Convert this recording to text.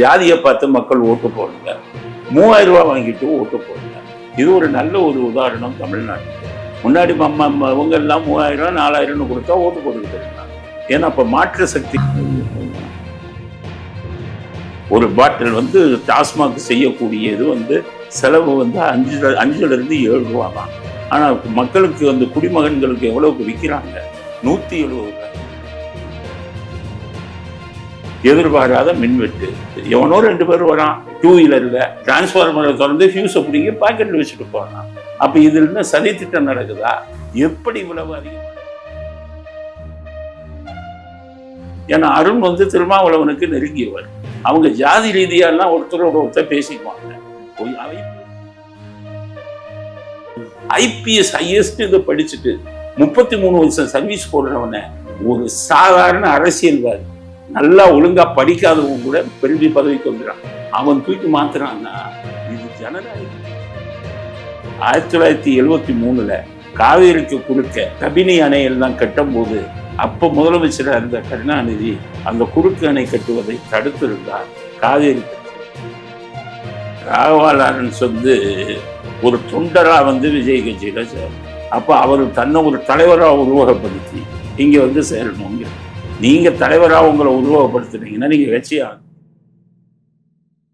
ஜாதியை பார்த்து மக்கள் ஓட்டு போடுங்க, 3000 ரூபாய் வாங்கிட்டு ஓட்டு போடுங்க. இது ஒரு நல்ல ஒரு உதாரணம் தமிழ்நாட்டுக்கு. முன்னாடி இவங்க எல்லாம் 3000 4000 கொடுத்தா ஓட்டு போட்டுக்கிட்டு இருந்தாங்க. ஏன்னா அப்ப மாற்று சக்தி. ஒரு பாட்டில் டாஸ்மாக் செய்யக்கூடியது செலவு 5 இருந்து 7 ரூபா தான். ஆனா மக்களுக்கு குடிமகன்களுக்கு எவ்வளவுக்கு விற்கிறாங்க? 170 ரூபாய். எதிர்பாராத மின்வெட்டு. எவனோ 2 பேர் வரான், 2 வீலர்ல டிரான்ஸ்பார்மரை திறந்து ஃபியூஸை பிடிங்கி பாக்கெட்ல வச்சுட்டு போறான். அப்ப இதுல என்ன சதி திட்டம் நடக்குதா? எப்படி இவ்வளவு அதிகம்? ஏன்னா அருண் திருமாவளவனுக்கு நெருங்கியவர். அவங்க ஜாதி ரீதியெல்லாம் ஒருத்தரோட ஒருத்தர் பேசிக்குவாங்க. IPS ஹையஸ்ட் இதை படிச்சுட்டு 33 வருஷம் சர்வீஸ் போடுறவன ஒரு சாதாரண அரசியல்வாதி, நல்லா ஒழுங்கா படிக்காதவங்க கூட பெரிய பதவிக்கு வந்துடுறான். அவன் தூக்கி மாத்துறான்னா இது ஜனநாயகம். 1973 காவேரிக்கு குறுக்க கபினி அணையெல்லாம் கட்டும் போது அப்ப முதலமைச்சராக இருந்த கருணாநிதி அந்த குறுக்கு அணை கட்டுவதை தடுத்திருந்தார். காவேரி ராகவா லாரன்ஸ் ஒரு தொண்டரா விஜய் கட்சியில சேரும். அப்ப அவர் தன்னை ஒரு தலைவராக உருவகப்படுத்தி இங்க சேரணும். நீங்க தலைவராக உங்களை உருவகப்படுத்துனீங்கன்னா நீங்க கட்சியா